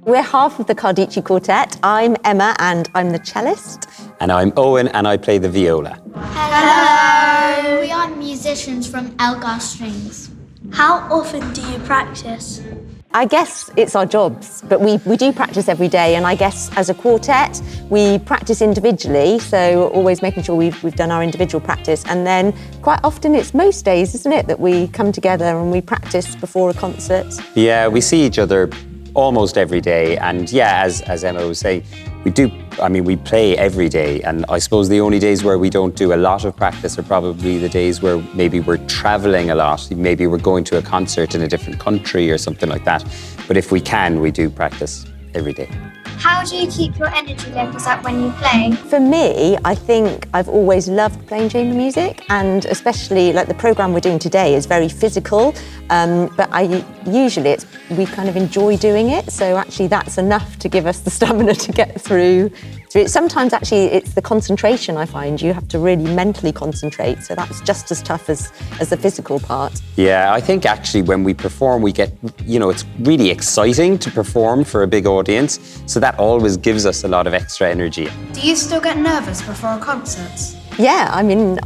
We're half of the Carducci Quartet. I'm Emma and I'm the cellist. And I'm Owen and I play the viola. Hello! We are musicians from Elgar Strings. How often do you practice? I guess it's our jobs, but we do practice every day, and I guess as a quartet, we practice individually, so always making sure we've done our individual practice, and then quite often it's most days, isn't it, that we come together and we practice before a concert. Yeah, we see each other almost every day, and yeah, as Emma was saying, we play every day, and I suppose the only days where we don't do a lot of practice are probably the days where maybe we're traveling a lot, maybe we're going to a concert in a different country or something like that. But if we can, we do practice every day. How do you keep your energy levels up when you play? For me, I think I've always loved playing chamber music, and especially like the programme we're doing today is very physical, but we kind of enjoy doing it, so actually that's enough to give us the stamina to get through it. Sometimes actually it's the concentration, I find. You have to really mentally concentrate, so that's just as tough as the physical part. Yeah, I think actually when we perform, we get, it's really exciting to perform for a big audience, so that always gives us a lot of extra energy. Do you still get nervous before a concert? Yeah,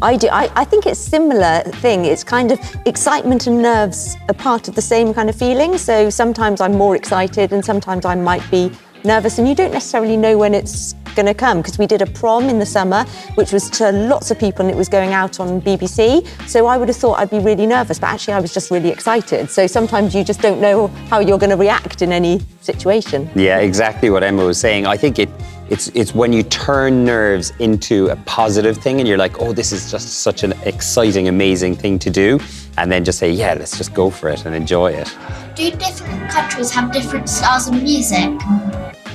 I do. I think it's a similar thing. It's kind of excitement and nerves are part of the same kind of feeling. So sometimes I'm more excited and sometimes I might be nervous, and you don't necessarily know when it's going to come, because we did a prom in the summer, which was to lots of people, and it was going out on BBC. So I would have thought I'd be really nervous, but actually I was just really excited. So sometimes you just don't know how you're going to react in any situation. Yeah, exactly what Emma was saying. I think it's when you turn nerves into a positive thing and you're like, oh, this is just such an exciting, amazing thing to do. And then just say, yeah, let's just go for it and enjoy it. Do different countries have different styles of music?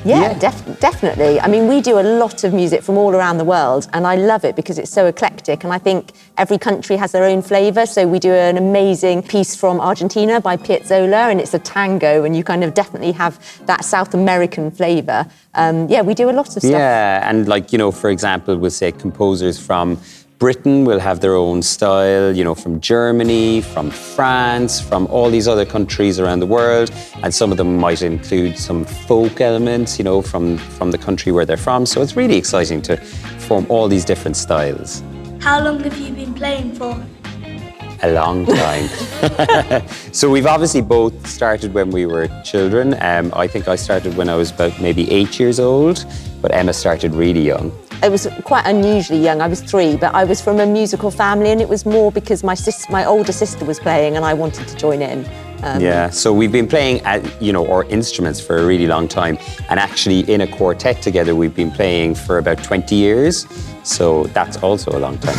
Yeah, definitely. I mean, we do a lot of music from all around the world, and I love it because it's so eclectic, and I think every country has their own flavour. So we do an amazing piece from Argentina by Piazzolla, and it's a tango, and you kind of definitely have that South American flavour. We do a lot of stuff. Yeah, and for example, we'll say composers from Britain will have their own style, from Germany, from France, from all these other countries around the world. And some of them might include some folk elements, from the country where they're from. So it's really exciting to form all these different styles. How long have you been playing for? A long time. So we've obviously both started when we were children. I think I started when I was about maybe 8 years old, but Emma started really young. I was quite unusually young. I was 3, but I was from a musical family, and it was more because my older sister was playing and I wanted to join in. Yeah, so we've been playing, our instruments for a really long time. And actually in a quartet together, we've been playing for about 20 years. So that's also a long time.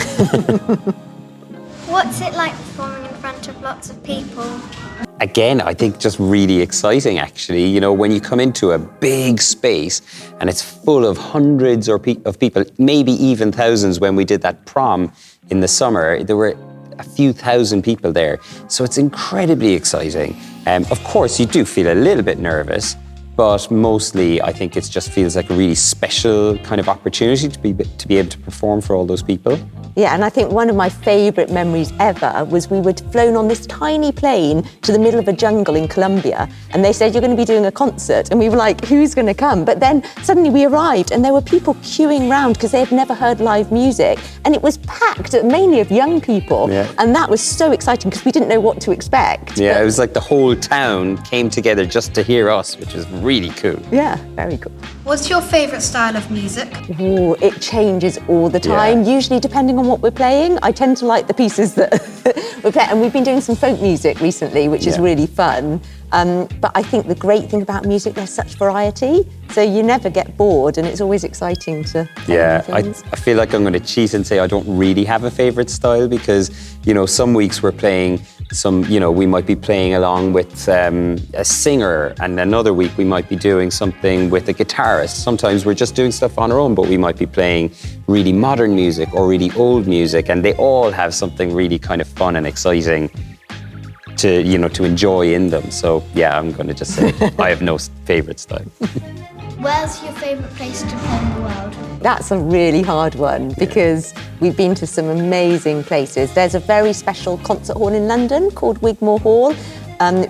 What's it like performing in front of lots of people? Again, I think just really exciting, actually. When you come into a big space and it's full of hundreds of people, maybe even thousands. When we did that prom in the summer, there were a few thousand people there. So it's incredibly exciting. Of course, you do feel a little bit nervous, but mostly I think it just feels like a really special kind of opportunity to be able to perform for all those people. Yeah, and I think one of my favourite memories ever was we were flown on this tiny plane to the middle of a jungle in Colombia, and they said, you're going to be doing a concert, and we were like, who's going to come? But then suddenly we arrived and there were people queuing round because they had never heard live music, and it was packed, mainly of young people, and that was so exciting because we didn't know what to expect. Yeah, it was like the whole town came together just to hear us, which was really cool. Yeah, very cool. What's your favourite style of music? Ooh, it changes all the time, usually depending on what we're playing. I tend to like the pieces that we're playing, and we've been doing some folk music recently, which is really fun. But I think the great thing about music, there's such variety, so you never get bored, and it's always exciting to I feel like I'm going to cheat and say I don't really have a favourite style, because, some weeks we're playing we might be playing along with a singer, and another week we might be doing something with a guitarist. Sometimes we're just doing stuff on our own, but we might be playing really modern music or really old music, and they all have something really kind of fun and exciting to enjoy in them. So yeah, I'm going to just say I have no favourite style. Where's your favourite place to play in the world? That's a really hard one, because we've been to some amazing places. There's a very special concert hall in London called Wigmore Hall,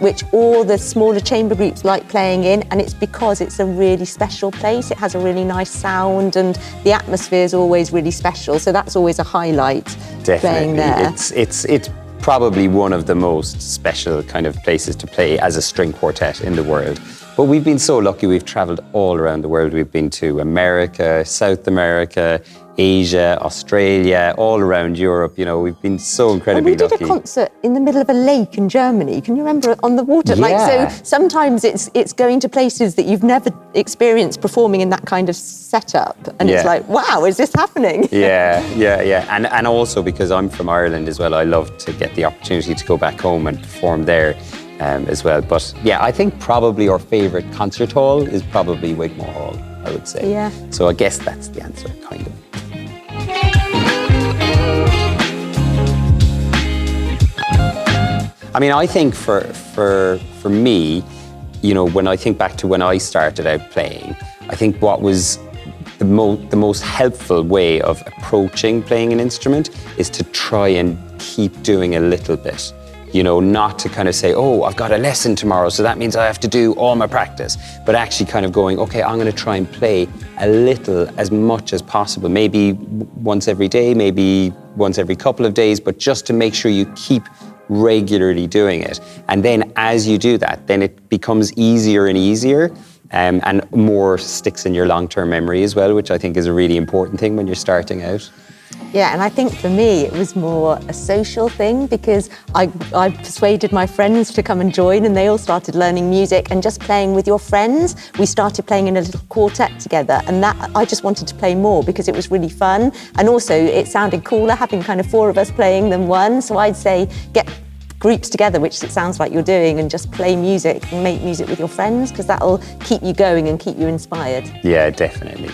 which all the smaller chamber groups like playing in, and it's because it's a really special place. It has a really nice sound and the atmosphere is always really special, so that's always a highlight. Playing there. It's probably one of the most special kind of places to play as a string quartet in the world. But we've been so lucky, we've travelled all around the world. We've been to America, South America, Asia, Australia, all around Europe. You know, we've been so incredibly lucky. And we did a concert in the middle of a lake in Germany. Can you remember it? On the water? Yeah. So sometimes it's going to places that you've never experienced performing in that kind of setup. And it's like, wow, is this happening? Yeah. And also because I'm from Ireland as well, I love to get the opportunity to go back home and perform there as well. But yeah, I think probably our favourite concert hall is probably Wigmore Hall, I would say. Yeah. So I guess that's the answer, kind of. I mean, I think for me, you know, when I think back to when I started out playing, I think what was the most helpful way of approaching playing an instrument is to try and keep doing a little bit. You know, not to kind of say, oh, I've got a lesson tomorrow, so that means I have to do all my practice, but actually kind of going, okay, I'm going to try and play a little, as much as possible, maybe once every day, maybe once every couple of days, but just to make sure you keep regularly doing it. And then as you do that, then it becomes easier and easier, and more sticks in your long-term memory as well, which I think is a really important thing when you're starting out. Yeah, and I think for me it was more a social thing, because I persuaded my friends to come and join, and they all started learning music, and just playing with your friends. We started playing in a little quartet together, and that I just wanted to play more because it was really fun, and also it sounded cooler having kind of 4 of us playing than one. So I'd say get groups together, which it sounds like you're doing, and just play music and make music with your friends, because that'll keep you going and keep you inspired. Yeah, definitely.